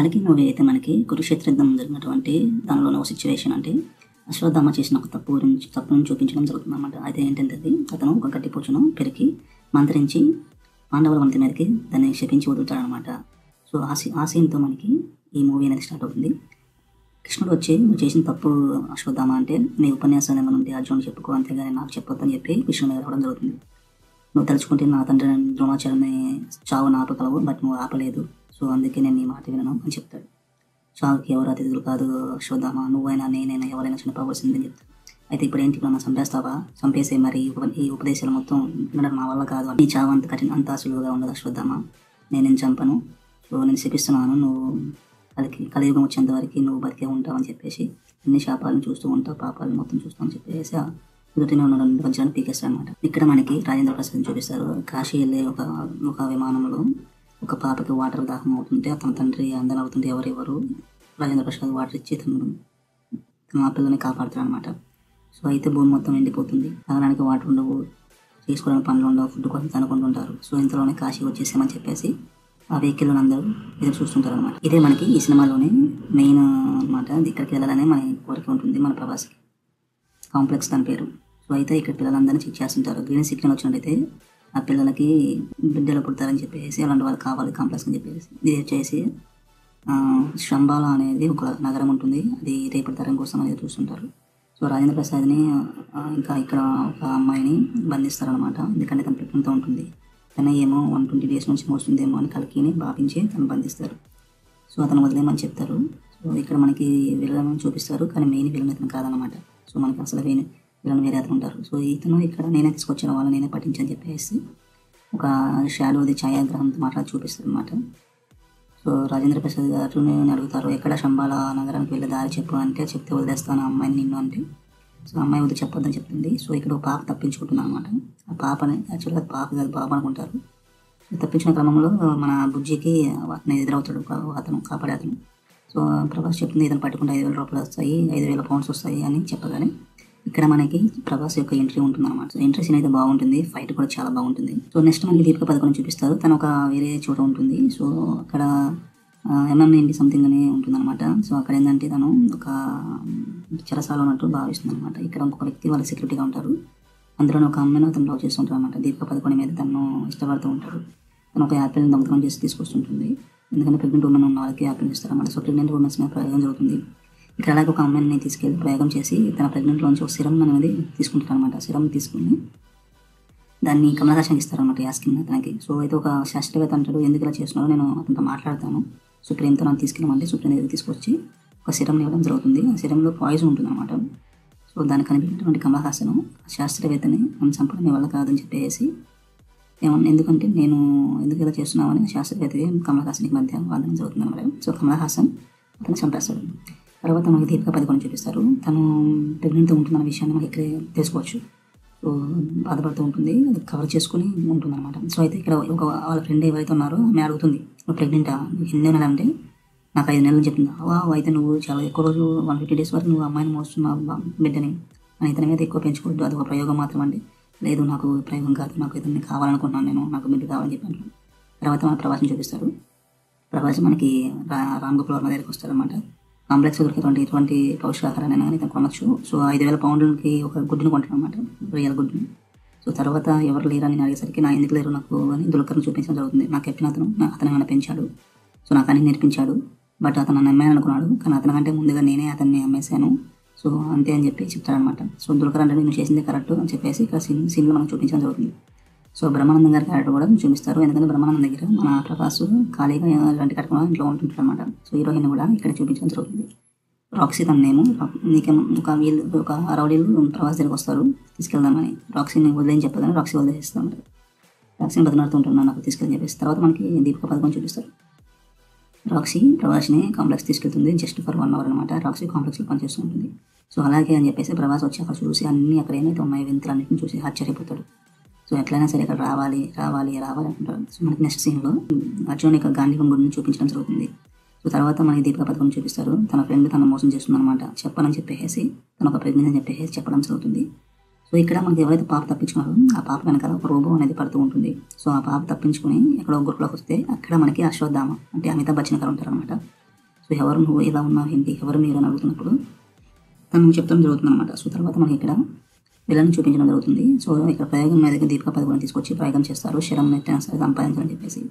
కలికి మూవీ అయితే మనకి కురుక్షేత్ర యుద్ధం జరిగినటువంటి దానిలోని ఒక సిచ్యువేషన్ అంటే అశ్వత్థామ చేసిన ఒక తప్పును చూపించడం జరుగుతుంది అన్నమాట. అయితే ఏంటంటే అది అతను ఒక గట్టి పూచను పెరికి మంత్రించి పాండవుల వంతి మీదకి దాన్ని శపించి వదులుతాడనమాట. సో ఆ సీన్తో మనకి ఈ మూవీ అనేది స్టార్ట్ అవుతుంది. కృష్ణుడు వచ్చి నువ్వు చేసిన తప్పు అశ్వత్థామ అంటే నీ ఉపన్యాసాలు ఏమైనా ఉంటే అర్జునుడు చెప్పుకో, అంతేగాని నాకు చెప్పొద్దని చెప్పి కృష్ణుడి మీద రావడం జరుగుతుంది. నువ్వు తలుచుకుంటే నా తండ్రి ద్రోణాచార్యుని చావును ఆపగలవు, బట్ నువ్వు ఆపలేదు, సో అందుకే నేను నీ మాట వినను అని చెప్తాడు. చావుకి ఎవరు అతిథులు కాదు అశ్వత్థామ, నువ్వైనా నేనైనా ఎవరైనా చనిపోవలసిందని చెప్తాడు. అయితే ఇప్పుడు ఏంటి, ఇప్పుడు చంపేస్తావా, చంపేసే మరి ఈ ఉపదేశాలు మొత్తం వినడం నా వల్ల కాదు, నీ చావు అంత కఠిన అంత సులువుగా ఉండదు అశ్వత్థామ, నేనేం చంపను, సో నేను శపిస్తున్నాను, నువ్వు కలియుగం వచ్చేంత వరకు నువ్వు బతికే ఉంటావు అని చెప్పేసి అన్ని శాపాలను చూస్తూ ఉంటావు, పాపాలను మొత్తం చూస్తావు అని చెప్పేసి ఎదుటినే ఉన్న 2 వజ్రాలను పీకేస్తాడు అనమాట. ఇక్కడ మనకి రాజేంద్ర ప్రసాద్ చూపిస్తారు. కాశీ వెళ్ళే ఒక విమానంలో ఒక పాపకి వాటర్ దాహం అవుతుంటే తన తండ్రి అందరూ అవుతుంటే ఎవరెవరు రాజేంద్ర ప్రసాద్ వాటర్ ఇచ్చి తన ఆ పిల్లని కాపాడుతాడు అనమాట. సో అయితే భూమి మొత్తం ఎండిపోతుంది, తాగడానికి వాటర్ ఉండవు, చేసుకోవడానికి పనులు ఉండవు, ఫుడ్ కోసం అనుకుంటుంటారు. సో ఇంతలోనే కాశీ వచ్చేసామని చెప్పేసి ఆ వెహికల్లో అందరూ ఎదురు చూస్తుంటారు అనమాట. ఇదే మనకి ఈ సినిమాలోనే మెయిన్ అనమాట. ఇక్కడికి వెళ్ళాలనే మన కోరిక ఉంటుంది మన ప్రభాస్కి. కాంప్లెక్స్ దాని పేరు. సో అయితే ఇక్కడ పిల్లలందరినీ చెక్ చేస్తుంటారు. గ్రీన్ సిగ్నల్ వచ్చినట్టయితే ఆ పిల్లలకి బిడ్డలు పుడతారని చెప్పేసి అలాంటి వాళ్ళు కావాలి కాంప్లెక్స్ అని చెప్పేసి. ఇది వచ్చేసి శంబాల అనేది ఒక నగరం ఉంటుంది, అది రేపటి తరం కోసం అనేది చూస్తుంటారు. సో రాజేంద్ర ప్రసాద్ని ఇంకా ఇక్కడ ఒక అమ్మాయిని బంధిస్తారనమాట. ఎందుకంటే తన ప్రెగ్నెంట్తో ఉంటుంది, తన ఏమో 120 days నుంచి మోస్తుందేమో అని కలికిని భావించి తను బంధిస్తారు. సో అతను వదిలేమని చెప్తారు. సో ఇక్కడ మనకి విలన్ చూపిస్తారు, కానీ మెయిన్ విలన్ అతను కాదనమాట. సో మనకి అసలు విలన్ వేరే అతను ఉంటారు. సో ఇతను ఇక్కడ నేనే తీసుకొచ్చిన వాళ్ళని నేనే పట్టించని చెప్పేసి ఒక షాడోది ఛాయాగ్రహంతో మాట్లాడి చూపిస్తారు అనమాట. సో రాజేంద్ర ప్రసాద్ గారు అడుగుతారు, ఎక్కడ శంబాల నగరానికి వెళ్ళే దారి చెప్పు అంటే, చెప్తే వదిలేస్తాను అమ్మాయిని నిన్ను అంటే. సో అమ్మాయి వద్దు చెప్పొద్దని చెప్తుంది. సో ఇక్కడ ఒక పాప తప్పించుకుంటున్నాను అనమాట. ఆ పాపని యాక్చువల్గా పాప కాదు బాబు అనుకుంటారు. తప్పించిన క్రమంలో మన బుజ్జికి అతను ఎదురవుతాడు అతను కాపాడే అతను. సో ప్రభాస్ చెప్తుంది ఇతను పట్టుకుంటే 5,000 రూపాయలు వస్తాయి, 5,000 pounds వస్తాయి అని చెప్పగానే ఇక్కడ మనకి ప్రభాస్ యొక్క ఎంట్రీ ఉంటుంది అనమాట. సో ఎంట్రీ సీన్ అయితే బాగుంటుంది, ఫైట్ కూడా చాలా బాగుంటుంది. సో నెక్స్ట్ మనకి దీపిక పదుకొనె చూపిస్తారు. తను ఒక వేరే చోట ఉంటుంది. సో అక్కడ ఎంఎంఏంటి సంథింగ్ అని ఉంటుంది అనమాట. సో అక్కడ ఏంటంటే తను ఒక చెరసాల ఉన్నట్టు భావిస్తుంది అనమాట. ఇక్కడ ఇంకొక వ్యక్తి వాళ్ళ సెక్యూరిటీగా ఉంటారు. అందులోనే ఒక అమ్మాయిని అతను లవ్ చేస్తుంటారు అనమాట. దీపిక పదుకొనె మీద తను ఇష్టపడుతూ ఉంటాడు. తను ఒక యాపిల్ని దొంగతనం చేసి తీసుకొస్తుంటుంది. ఎందుకంటే ప్రెగ్నెంట్ ఉమెన్ ఉన్న వాళ్ళకి యాపిల్ ఇస్తారన్నమాట. సో ప్రెగ్నెంట్ ఉమెన్స్ మీద ప్రయోగం జరుగుతుంది. ఇక్కడ అలాగే ఒక అమ్మాయిని తీసుకెళ్ళి ప్రయోగం చేసి తన ప్రెగ్నెంట్లోంచి ఒక సిరం అనేది తీసుకుంటారు అనమాట. సిరం తీసుకుని దాన్ని కమలహాసన్కి ఇస్తారనమాట, యాస్కిన్ తనకి. సో అయితే ఒక శాస్త్రవేత్త అంటాడు, ఎందుకు ఇలా చేస్తున్నారో నేను అతనితో మాట్లాడతాను, సుప్రీంతో నన్ను తీసుకెళ్ళమంటే సుప్రీం దగ్గర తీసుకొచ్చి ఒక సిరంని ఇవ్వడం జరుగుతుంది. ఆ సిరంలో పాయిజన్ ఉంటుంది అనమాట. సో దానికి కనిపించినటువంటి కమలహాసన్ శాస్త్రవేత్తని మనం చంపడం మీ వల్ల కాదని చెప్పేసి ఎందుకంటే నేను ఎందుకు ఇలా చేస్తున్నామని శాస్త్రవేత్తకి కమలహాసన్కి మధ్య వాదన జరుగుతుంది అనమాట. సో కమలహాసన్ అతను చంపేస్తాడు. తర్వాత మనకి దీపిక పదుకొనె చూపిస్తారు. తను ప్రెగ్నెంట్తో ఉంటున్న విషయాన్ని మనకి ఇక్కడే తెలుసుకోవచ్చు. సో బాధపడుతూ ఉంటుంది, అది కవర్ చేసుకుని ఉంటుంది అనమాట. సో అయితే ఇక్కడ ఒక వాళ్ళ ఫ్రెండ్ ఎవరైతే ఉన్నారో ఆమె అడుగుతుంది, నువ్వు ప్రెగ్నెంటా, నీకు ఎన్ని నెలలు అంటే నాకు 5 నెలలు చెప్తుంది. అయితే నువ్వు చాలా ఎక్కువ రోజు 150 days వరకు నువ్వు అమ్మాయిని మోస్తున్నావు బిడ్డని అని ఇతని మీద ఎక్కువ పెంచుకోవద్దు, అది ఒక ప్రయోగం మాత్రం అంటే. లేదు నాకు ప్రయోగం కాదు, నాకు ఇతన్ని కావాలనుకున్నాను, నేను నాకు బిడ్డ కావాలని చెప్పాను. తర్వాత మన ప్రభాస్ని చూపిస్తారు. ప్రభాస్ మనకి రామ్ గోపాల్ వర్మ దగ్గరికి వస్తారనమాట. కాంప్లెక్స్ ఎటువంటి పౌష్టికాహారాన్ని కానీ ఇతను కొనొచ్చు. సో 5,000 pounds ఒక గుడ్డును కొంటాడు అనమాట, రియల్ గుడ్డుని. సో తర్వాత ఎవరు లేరని నేను అడిగేసరికి నా ఎందుకు లేరు నాకు అని దుల్కర్ని చూపించడం జరుగుతుంది. నాకు చెప్పిన అతను ఏమైనా పెంచాడు, సో నాకు అన్ని నేర్పించాడు, బట్ అతను నన్ను అమ్మాయి అనుకున్నాడు, కానీ అతనికంటే ముందుగా నేనే అతన్ని అమ్మేశాను, సో అంతే అని చెప్పి చెప్తాడనమాట. సో దుల్కర్ అంటే నేను చేసింది కరెక్ట్ అని చెప్పేసి ఇక్కడ సీన్లో మనకు చూపించడం జరుగుతుంది. సో బ్రహ్మానందం గారి క్యారెక్టర్ కూడా చూపిస్తారు. ఎందుకంటే బ్రహ్మానందం దగ్గర మన ప్రభాస్ ఖాళీగా ఇలాంటి కార్యక్రమాలు ఇంట్లో ఉంటుంటారు అనమాట. సో హీరోయిన్ కూడా ఇక్కడ చూపించడం జరుగుతుంది. రాక్సీ తన నేము. నీకేం ఒక రౌడీలు ప్రభాస్ దగ్గరికి వస్తారు తీసుకెళ్దామని. రాక్సీని వదిలేని చెప్పగానే రాక్సీ వదిలేస్తాం. రాక్సీని బతిమాడుతూ ఉంటున్నాను నాకు తీసుకెళ్ళని చెప్పేసి. తర్వాత మనకి దీపిక పదుకొనె చూపిస్తారు. రాక్సీ ప్రభాస్ని కాంప్లెక్స్ తీసుకెళ్తుంది జస్ట్ ఫర్ 1 hour అనమాట. రాక్సీ కాంప్లెక్స్లో పనిచేస్తూ ఉంటుంది. సో అలాగే అని చెప్పేసి ప్రభాస్ వచ్చి అక్కడ చూసి అన్నీ అక్కడ ఏమైతే ఉన్నాయో వింతలన్నింటిని చూసి ఆశ్చర్యపోతాడు. సో ఎట్లయినా సరే ఇక్కడ రావాలి అంటారు. సో మనకి నెక్స్ట్ సీన్లో అర్జున్ యొక్క గాంధీవం గురించి చూపించడం జరుగుతుంది. సో తర్వాత మనకి దీపిక పదుకొనె చూపిస్తారు. తన ఫ్రెండ్ తను మోసం చేస్తుంది అనమాట. చెప్పాలని చెప్పేసి తను ఒక ప్రెగ్నెంట్ అని చెప్పేసి చెప్పడం జరుగుతుంది. సో ఇక్కడ మనకి ఎవరైతే పాప తప్పించుకున్నారో ఆ పాప వెనకాల ఒక రోబో అనేది పడుతూ ఉంటుంది. సో ఆ పాప తప్పించుకుని ఎక్కడో గురుకులోకి వస్తే అక్కడ మనకి అశ్వత్థామ అంటే అమితాబ్ బచ్చన్ గారు ఉంటారనమాట. ఎవరు నువ్వు, ఇలా ఉన్నావు ఏంటి, ఎవరు మీరు అని అడుగుతున్నప్పుడు తను చెప్తాం జరుగుతుంది అనమాట. సో తర్వాత మనకి ఇక్కడ విలన్ చూపించడం జరుగుతుంది. సో ఇక్కడ ప్రయోగం మీదకి దీపికా పదుకొని తీసుకొచ్చి ప్రయోగం చేస్తారు, శరం నెట్టిన సరే సంపాదించాలని చెప్పేసి.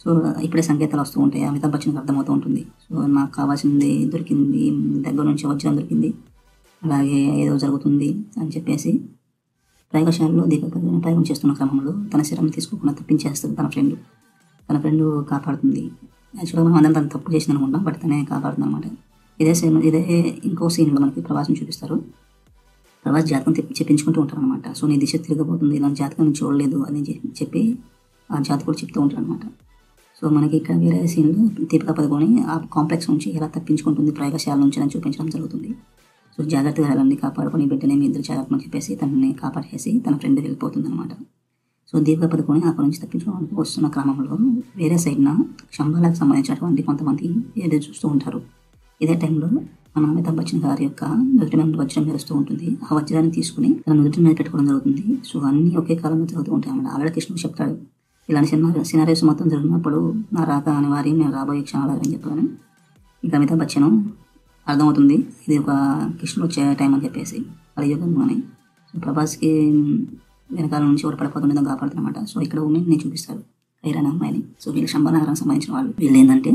సో ఇప్పుడే సంకేతాలు వస్తూ ఉంటాయి, అమితాబ్ బచ్చన్కి అర్థమవుతూ ఉంటుంది. సో నాకు కావాల్సింది దొరికింది, దగ్గర నుంచి వజ్రం దొరికింది, అలాగే ఏదో జరుగుతుంది అని చెప్పేసి ప్రయోగశాలలో దీపికా పదుకొని ప్రయోగం చేస్తున్న క్రమంలో తన శరం తీసుకోకుండా తప్పించేస్తుంది తన ఫ్రెండ్ కాపాడుతుంది. యాక్చువల్గా మనం అందరం తను తప్పు చేసింది అనుకుంటాం, బట్ తనే కాపాడుతుంది అనమాట. ఇదే ఇంకో సీన్లో మనకి ప్రభాస్ని చూపిస్తారు. ప్రభాస్ జాతకం చెప్పించుకుంటూ ఉంటారు అనమాట. సో నీ దిశ తిరగబోతుంది, ఇలాంటి జాతకం చూడలేదు అని చెప్పి ఆ జాతకుడు చెప్తూ ఉంటారు అనమాట. సో మనకి ఇక్కడ వేరే సీన్లో దీపికా పదుకొని ఆ కాంప్లెక్స్ నుంచి ఎలా తప్పించుకుంటుంది ప్రయోగశాల నుంచి అని చూపించడం జరుగుతుంది. సో జాగ్రత్తగా వెళ్ళండి, కాపాడుకొని బిడ్డనే మీ ఇద్దరు జాగ్రత్తని చెప్పేసి తనని కాపాడేసి తన ఫ్రెండ్ వెళ్ళిపోతుంది అనమాట. సో దీపికా పదుకొని అక్కడి నుంచి తప్పించుకోవడానికి వస్తున్న క్రమంలో వేరే సైడ్న శంబాలకు సంబంధించినటువంటి కొంతమంది ఎదురు చూస్తూ ఉంటారు. ఇదే టైంలో మన అమితాబ్ బచ్చన్ గారి యొక్క నుదుటి మీద వజ్రం మెరుస్తూ ఉంటుంది. ఆ వజ్రాన్ని తీసుకుని తన నుదుటి మీద పెట్టుకోవడం జరుగుతుంది. సో అన్నీ ఒకే కాలంలో జరుగుతూ ఉంటాయి అన్నమాట. ఆల్రెడీ కృష్ణుడు చెప్తాడు, ఇలాంటి సినారీస్ మొత్తం జరిగినప్పుడు నా రాక అని వారి నేను రాబోయే క్షణాలు అని చెప్పాను. ఇంకా అమితాబ్ బచ్చన్ అర్థమవుతుంది ఇది ఒక కృష్ణుడు వచ్చే టైం అని చెప్పేసి కలియుగంలోనే. సో ప్రభాస్కి వెనకాల నుంచి ఒకటి పడిపోతుండేదో కాపాడుతున్నమాట. సో ఇక్కడ ఉమెన్ని చూపిస్తారు, ఐరాన్ అమ్మాయిని. సో వీళ్ళు శంబానగరానికి సంబంధించిన వాళ్ళు. వీళ్ళు ఏంటంటే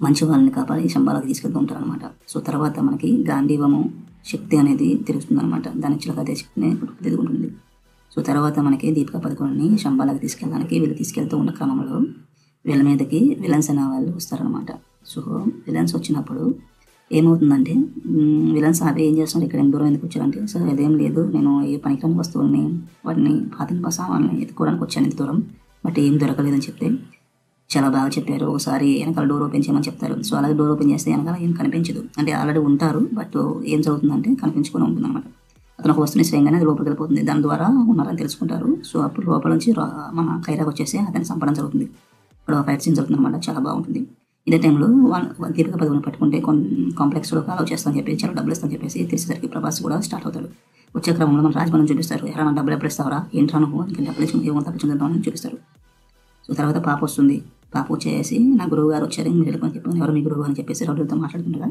మంచి వాళ్ళని కాపాడి శంబాలకు తీసుకెళ్తూ ఉంటారు అనమాట. సో తర్వాత మనకి గాంధీవము శక్తి అనేది తెలుస్తుంది అనమాట. దాని చిలక అదే శక్తిని ఎదుగుంటుంది. సో తర్వాత మనకి దీపికా పదుకొని శంబాలకు తీసుకెళ్ళడానికి వీళ్ళు తీసుకెళ్తూ ఉన్న క్రమంలో వీళ్ళ మీదకి విలన్స్ అనే వాళ్ళు వస్తారనమాట. సో విలన్స్ వచ్చినప్పుడు ఏమవుతుందంటే విలన్స్ అవి ఏం చేస్తున్నారు, ఇక్కడ దూరం ఎందుకు వచ్చారంటే, సో అదేం లేదు, నేను ఏ పనికిరాని వస్తువుల్ని వాటిని పాత సామాన్ని ఎత్తుకోవడానికి వచ్చాను ఇంత దూరం, బట్ ఏం దొరకలేదని చెప్తే చాలా బాగా చెప్పారు, ఒకసారి వెనకాల డోర్ ఓపెన్ చేయమని చెప్తారు. సో అలాగే డోర్ ఓపెన్ చేస్తే వెనకాల ఏం కనిపించదు, అంటే ఆల్రెడీ ఉంటారు బట్ ఏం జరుగుతుందంటే కనిపించుకొని ఉంటుంది అనమాట. అతను ఒక వస్తువుని స్వయంగానే అది లోపలికి వెళ్ళిపోతుంది, దాని ద్వారా ఉన్నారని తెలుసుకుంటారు. సో అప్పుడు లోపల నుంచి మన ఖైరాకు వచ్చేసి అతన్ని చంపడం జరుగుతుంది. ఇక్కడ ఫైట్ సీన్ జరుగుతుంది అనమాట, చాలా బాగుంటుంది. ఇదే టైంలో దీపికా పదుకొని పట్టుకుంటే కాంప్లెక్స్లో అలౌ చేస్తామని చెప్పి చాలా డబ్బులు ఇస్తామని చెప్పేసి తెలిసేసరికి ప్రభాస్ కూడా స్టార్ట్ అవుతాడు. వచ్చే క్రమంలో మన రాజ్భవన్ చూపిస్తారు, ఎవరైనా డబ్బులు ఎప్పుడు ఇస్తావరా, ఏంట్రా నువ్వు ఇంకా డబ్బులు ఇచ్చి ఏమో తప్పించుకుంటామని చూపిస్తారు. సో తర్వాత పాప వస్తుంది, పాప వచ్చేసి నా గురువు గారు వచ్చారు మీరు వెళ్ళిపోని చెప్పాను, ఎవరు మీ గురువు అని చెప్పేసి రౌడీలతో మాట్లాడుతుండగా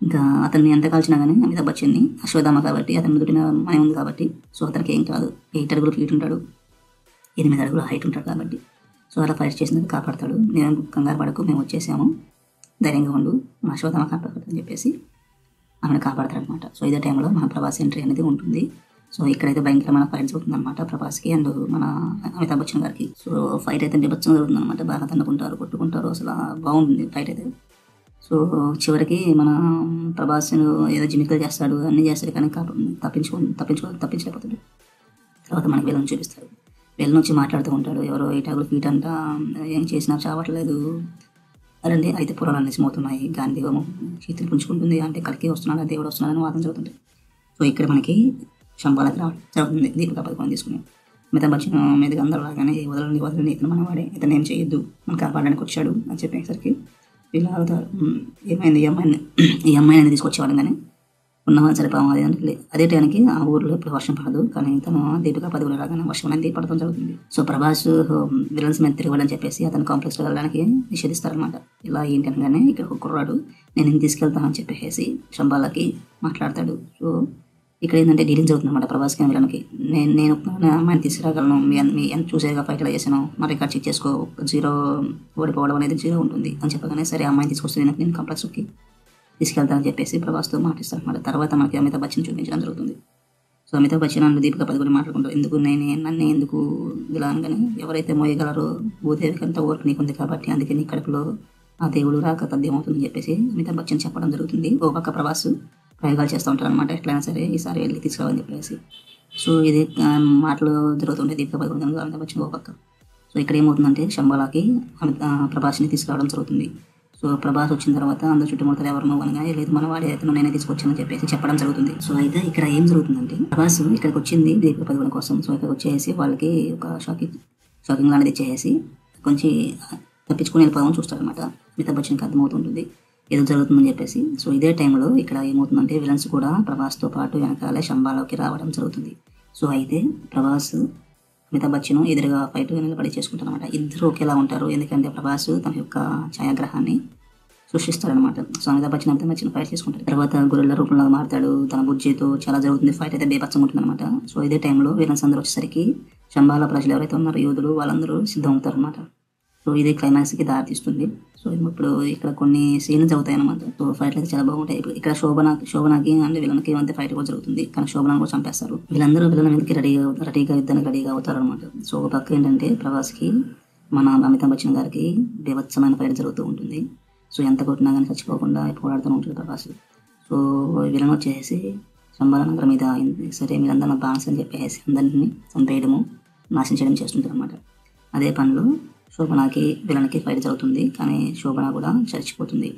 ఇంకా అతన్ని ఎంత కాల్చినా కానీ అమితాబ్ బచ్చన్ని అశ్వత్థామ కాబట్టి అతని నుదుటిన మయం ఉంది కాబట్టి సో అతనికి ఏం కాదు. 8 అడుగులు ఫీట్ ఉంటాడు, 8 అడుగులు హైట్ ఉంటాడు కాబట్టి సో అలా ఫైట్ చేసినందుకు కాపాడతాడు. నేను కంగారు పడకు, మేము వచ్చేసాము, ధైర్యంగా ఉండు, మన అశ్వత్థామ కాపాడతాడని చెప్పేసి ఆమెను కాపాడతాడు అనమాట. సో ఇదే టైంలో మన ప్రభాస్ ఎంట్రీ అనేది ఉంటుంది. సో ఇక్కడైతే భయంకరమైన ఫైట్స్ అవుతుంది అనమాట ప్రభాస్కి అండ్ మన అమితాబ్ బచ్చన్ గారికి. సో ఫైట్ అయితే బీభత్సంగా జరుగుతుంది అనమాట, బాగా తన్నుకుంటారు, కొట్టుకుంటారు, అసలు బాగుంటుంది ఫైట్ అయితే. సో చివరికి మన ప్రభాస్ ఏదో జిమికలు చేస్తాడు, అన్నీ చేస్తాడు, కానీ తప్పించలేకపోతాడు. తర్వాత మనకి వీళ్ళని చూపిస్తాడు, వీళ్ళని వచ్చి మాట్లాడుతూ ఉంటాడు, ఎవరో 8 అడుగులు ఫీట్ అంట, ఏం చేసినా చావట్లేదు, అదండి అయితే పురాలన్నీ స్మూతున్నాయి, గాంధీవము చేతులు పుంజుకుంటుంది, అంటే కలికి వస్తున్నాడు, దేవుడు వస్తున్నాడని వాదన జరుగుతుంది. సో ఇక్కడ మనకి శంబాలకి రావడం జరుగుతుంది దీపికా పదుకొని తీసుకుని. అమితాబ్ బచ్చన్ మీదకి అందరూ లాగానే వదలని ఇతను మనవాడే, ఇతను ఏం చేయొద్దు, మనం కాపాడడానికి వచ్చాడు అని చెప్పేసరికి వీళ్ళు అవుతారు. ఏమైంది, ఈ అమ్మాయిని తీసుకొచ్చేవాడు కానీ ఉన్నవాళ్ళు సరిపోవాలి అది అంటే అదే టైంకి ఆ ఊర్లో ఇప్పుడు వర్షం పడదు, కానీ తను దీపికా పదుకొని రాగానే వర్షం అనేది పడటం జరుగుతుంది. సో ప్రభాస్ విలన్స్ మీద తిరగడని చెప్పేసి అతను కాంప్లెక్స్లో వెళ్ళడానికి నిషేధిస్తారనమాట. ఇలా ఏంటనగానే ఇక్కడ ఒక కుర్రాడు నేను ఇంక తీసుకెళ్తానని చెప్పేసి శంబాలకి మాట్లాడతాడు. సో ఇక్కడ ఏంటంటే డీలింగ్స్ అవుతుంది అనమాట ప్రభాస్కి విలన్కి. నేను అమ్మాయిని తీసుకురాగలను, మీ ఎంత చూసేగా ఫైట్ ఎలా చేసాను, మా రికార్డ్ చెక్ చేసుకో, 0 ఓడిపోవడం అనేది 0 ఉంటుంది అని చెప్పగానే సరే అమ్మాయిని తీసుకొస్తే నేను కాంప్లెక్స్కి తీసుకెళ్తానని చెప్పేసి ప్రభాస్తో మాటిస్తాను అనమాట. తర్వాత మనకి అమితాబ్ బచ్చన్ చూపించడం జరుగుతుంది. సో అమితాబ్ బచ్చన్ అండ్ దీపికా పదుకొని మాట్లాడుకుంటారు, ఎందుకు నన్ను ఎందుకు ఇలా అనగానే, ఎవరైతే మోయగలరో భూదేవికి అంత ఓర్పు నీకుంది కాబట్టి అందుకే నీ కడుపులో ఆ దేవుడు రాక తథ్యమవుతుందని చెప్పేసి అమితాబ్ బచ్చన్ చెప్పడం జరుగుతుంది. ఓ పక్క ప్రభాస్ ప్రయోగాలు చేస్తూ ఉంటారు అనమాట, ఎట్లయినా సరే ఈసారి వెళ్ళి తీసుకురావాలని చెప్పేసి. సో ఇది మాటలు జరుగుతుంటాయి దీపికా పదుకొని అమితాబ్ బచ్చన్ ఓ పక్క. సో ఇక్కడ ఏమవుతుందంటే శంబాలాకి ప్రభాస్ని తీసుకురావడం జరుగుతుంది. సో ప్రభాస్ వచ్చిన తర్వాత అందరూ చుట్టుముడతారు, ఎవరు నువ్వు అనగా లేదు మన వాడే అతను నేనే తీసుకొచ్చానని చెప్పేసి చెప్పడం జరుగుతుంది. సో అయితే ఇక్కడ ఏం జరుగుతుందంటే ప్రభాస్ ఇక్కడికి వచ్చింది దీపికా పదుకొని కోసం. సో ఇక్కడ వచ్చేసి వాళ్ళకి ఒక షాకింగ్ లాంటిది ఇచ్చేసి కొంచెం తప్పించుకుని వెళ్ళిపోదామని చూస్తారనమాట. అమితాబ్ బచ్చన్కి అర్థమవుతుంటుంది ఏదో జరుగుతుందని చెప్పేసి. సో ఇదే టైంలో ఇక్కడ ఏమవుతుందంటే విలన్స్ కూడా ప్రభాస్తో పాటు వెనకాలే శంబాలోకి రావడం జరుగుతుంది. సో అయితే ప్రభాస్ అమితాబ్ బచ్చన్ ఎదురుగా ఫైట్ నిలబడి చేసుకుంటారు అనమాట. ఇద్దరు ఒకేలా ఉంటారు, ఎందుకంటే ప్రభాస్ తన యొక్క ఛాయాగ్రహాన్ని సృష్టిస్తాడనమాట. సో అమితాబ్ బచ్చన్ ఫైట్ చేసుకుంటాడు. తర్వాత గొరిల్లా రూపంలో మారుతాడు. తన బుజ్జితో చాలా జరుగుతుంది. ఫైట్ అయితే బేపచ్చంగా ఉంటుంది అనమాట. సో ఇదే టైంలో విలన్స్ అందరూ వచ్చేసరికి శంబాల ప్రజలు ఎవరైతే ఉన్నారో యోధులు వాళ్ళందరూ సిద్ధం అవుతారు అనమాట. సో ఇది క్లైమాక్స్కి దారితీస్తుంది. సో ఇప్పుడు ఇక్కడ కొన్ని సీన్స్ అవుతాయి అనమాట. సో ఫైట్లు అయితే చాలా బాగుంటాయి. ఇక్కడ శోభనాకి అండ్ విలన్కి మధ్య ఫైట్ కూడా జరుగుతుంది. కానీ శోభనాన్ని కూడా చంపేస్తారు. వీళ్ళందరూ విలన్ మీదకి రెడీగా యుద్ధానికి రెడీగా అవుతారు అనమాట. సో ఒక పక్క ఏంటంటే ప్రభాస్కి మన అమితాబ్ బచ్చన్ గారికి బీభత్సమైన ఫైట్ జరుగుతూ ఉంటుంది. సో ఎంత కొట్టినా కానీ చచ్చిపోకుండా పోరాడుతూ ఉంటాడు ప్రభాస్. సో విలన్ వచ్చేసి శంబాల నగరం మీద సరే మీరందరూ నా బాన్స్ అని చెప్పేసి అందరినీ చంపేయడము నాశనం చేయడం చేస్తుంటారు అనమాట. అదే పనులు శోభనాకి విలన్కి ఫైట్ జరుగుతుంది. కానీ శోభన కూడా చచ్చిపోతుంది.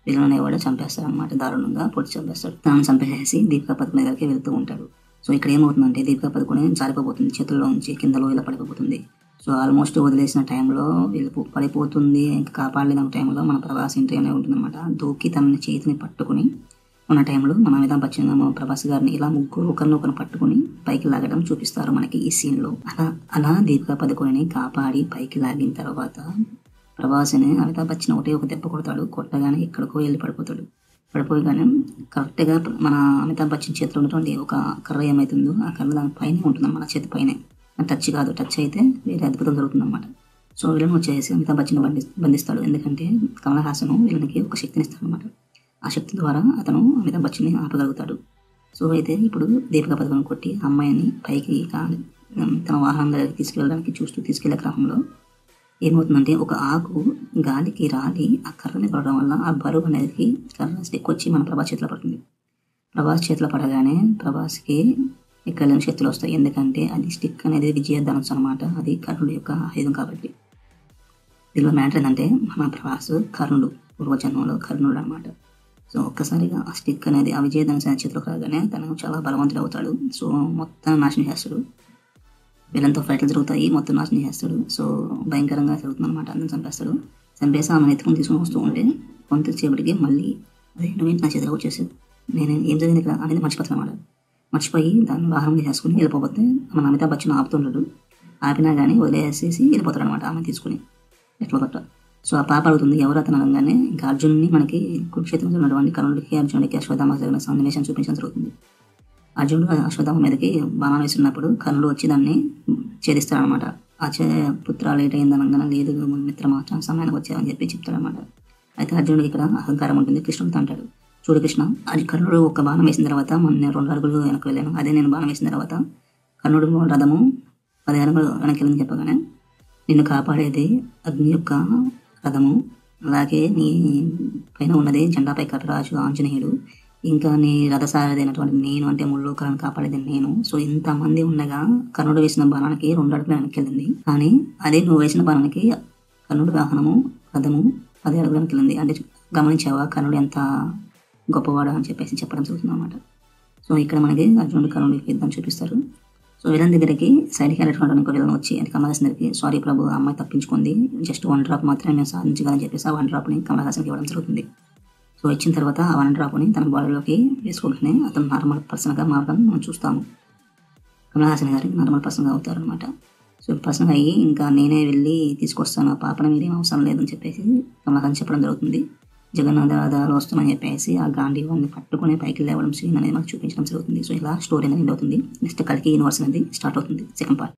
విలన్ అనేవాడు చంపేస్తాడు అనమాట. దారుణంగా పొడిచి చంపేస్తాడు. తనను చంపేసేసి దీపికా పదుకునే దగ్గరికి వెళ్తూ ఉంటాడు. సో ఇక్కడ ఏమవుతుందంటే దీపికా పదుకునే జారిపోతుంది. చేతుల్లో నుంచి కిందలో ఇలా పడిపోతుంది. సో ఆల్మోస్ట్ వదిలేసిన టైంలో వీళ్ళు పడిపోతుంది, ఇంకా కాపాడలేని టైంలో మన ప్రభాస్ ఎంట్రీ అనేది ఉంటుందన్నమాట. దూకి తన చేతిని పట్టుకుని ఉన్న టైంలో మన అమితాబ్ బచ్చన్ ప్రభాస్ గారిని ఇలా ముగ్గురు ఒకరినొకరు పట్టుకుని పైకి లాగడం చూపిస్తారు మనకి ఈ సీన్లో. అలా దీపికా పదుకుని కాపాడి పైకి లాగిన తర్వాత ప్రభాస్ని అమితాబ్ బచ్చన్ ఒక దెబ్బ కొడతాడు. కొట్టగానే ఎక్కడికో వెళ్ళి పడిపోగానే కరెక్ట్గా మన అమితాబ్ బచ్చన్ చేతిలో ఉన్నటువంటి ఒక కర్ర ఏమవుతుందో ఆ కర్ర దాని పైన ఉంటుంది మన చేతి పైనే. టచ్ కాదు, టచ్ అయితే వేరే అద్భుతం జరుగుతుంది అనమాట. సో విలన్ వచ్చేసి అమితాబ్ బచ్చన్ బంధిస్తాడు. ఎందుకంటే కమల్ హాసన్ విలన్కి ఒక శక్తిని ఇస్తాడు అనమాట. ఆ శక్తి ద్వారా అతను అమితాబ్ బచ్చన్ని ఆపగలుగుతాడు. సో అయితే ఇప్పుడు దీపికా పదుకుని కొట్టి అమ్మాయిని పైకి తన వాహనం దగ్గరికి తీసుకెళ్లే క్రమంలో ఏమవుతుందంటే ఒక ఆకు గాలికి రాలి ఆ కర్రని పడడం వల్ల ఆ బరువు అనేది కర్ర స్టిక్ వచ్చి మన ప్రభాస్ చేతిలో పడుతుంది. ప్రభాస్ చేతిలో పడగానే ప్రభాస్కి ఇక్కడ లేని శక్తులు వస్తాయి. ఎందుకంటే అది స్టిక్ అనేది విజయధనుస్సు అనమాట. అది కర్ణుడు యొక్క ఆయుధం కాబట్టి. దీనిలో మ్యాటర్ ఏంటంటే మన ప్రభాస్ కర్ణుడు, పూర్వజన్మంలో కర్ణుడు అనమాట. సో ఒక్కసారిగా ఆ స్టిక్ అనేది ఆ విజయధనుస్సు అనే చేతిలోకి రాగానే తను చాలా బలవంతుడు అవుతాడు. సో మొత్తం నాశనం చేస్తాడు. వీళ్ళంతో ఫైట్లు జరుగుతాయి, మొత్తం నాశనం చేస్తాడు. సో భయంకరంగా జరుగుతుంది అనమాట. అందరం చంపేసి ఆమెను ఎత్తుకుని తీసుకుని వస్తూ ఉంటే కొంతసేపటికి మళ్ళీ అదే నువ్వేంటి నా చేతిలో వచ్చేసి నేను ఏం జరిగింది ఇక్కడ అనేది మర్చిపోతాను అనమాట. మర్చిపోయి దాన్ని వాహనం చేసుకుని వెళ్ళిపోతే మన అమితాబ్ బచ్చన్ ఆపుతుంటాడు. ఆపినా కానీ వదిలేసేసి వెళ్ళిపోతాడు అనమాట ఆమె తీసుకుని ఎట్లా కొట్ట. సో ఆ పాప అడుగుతుంది ఎవరు అతను అనగానే ఇంకా అర్జున్ని మనకి కురుక్షేత్రంలో ఉన్నటువంటి కర్ణుడికి అర్జునుడికి అశ్వత్థామ జరిగిన సన్నివేశం చూపించడం జరుగుతుంది. అర్జునుడు అశ్వత్థామ మీదకి బాణాలు వేస్తున్నప్పుడు కర్ణుడు వచ్చి దాన్ని ఛేదిస్తాడు అనమాట. పుత్ర లేట్ అయిందనగానే లేదు మిత్రమా సమయానికి వచ్చావని చెప్పి చెప్తాడనమాట. అయితే అర్జునుడికి ఇక్కడ అహంకారం ఉంటుంది. కృష్ణుడితో అంటాడు, చూడు కృష్ణ, అది కర్ణుడు ఒక బాణం వేసిన తర్వాత నేను 2 అడుగులు వెనక్కి వెళ్ళాను. అదే నేను బాణం వేసిన తర్వాత కర్ణుడు రథము 10 అడుగులు వెనక్కి వెళ్ళని చెప్పగానే నిన్ను కాపాడేది అగ్ని యొక్క రథము, అలాగే నీ పైన ఉన్నది జెండాపై కర్రరాజు ఆంజనేయుడు, ఇంకా నీ రథసారథి అయినటువంటి నేను, అంటే ముల్లోకాలను కాపాడేది నేను. సో ఇంతమంది ఉండగా కర్ణుడు వేసిన బాణానికి 2 అడుగులు వెనక్కి వెళ్ళింది. కానీ అదే నువ్వు వేసిన బాణానికి కర్ణుడు వాహనము రథము 10 అడుగులు వెనక్కి వెళ్ళింది. అంటే గమనించావా కర్ణుడు ఎంత గొప్పవాడు అని చెప్పేసి చెప్పడం జరుగుతుంది అనమాట. సో ఇక్కడ మనకి అర్జునుడు కర్ణుడికి యుద్ధం చూపిస్తారు. సో విలన్ దగ్గరికి సైడ్ క్యారెక్టర్ ఇంకో విలన్ వచ్చి అంటే కమల్ హాసన్ దగ్గరికి సారీ ప్రభు అమ్మాయి తప్పించుకుంది, జస్ట్ 1 డ్రాప్ మాత్రమే మేము సాధించగలని చెప్పేసి ఆ 1 డ్రాప్ని కమల్ హాసన్కి ఇవ్వడం జరుగుతుంది. సో ఇచ్చిన తర్వాత ఆ 1 డ్రాప్ని తన బాడీలోకి వేసుకోగానే అతను నార్మల్ పర్సన్గా మారడం మనం చూస్తాము. కమల్ హాసన్ గారికి నార్మల్ పర్సన్గా అవుతారు అనమాట. సో పర్సన్ అయ్యి ఇంకా నేనే వెళ్ళి తీసుకొస్తాను ఆ పాపను, మీరేం అవసరం లేదని చెప్పేసి కమల్ హాసన్ చెప్పడం జరుగుతుంది. జగన్నాథ ఆధారాలు వస్తున్నాయని చెప్పేసి ఆ గాంధీవాన్ని పట్టుకుని పైకి లేవడం సీన్ అనేది మనకు చూపించడం జరుగుతుంది. సో ఇలా స్టోరీ అనేది అవుతుంది. నెక్స్ట్ కల్కి యూనివర్స్ అనేది స్టార్ట్ అవుతుంది, సెకండ్ పార్ట్.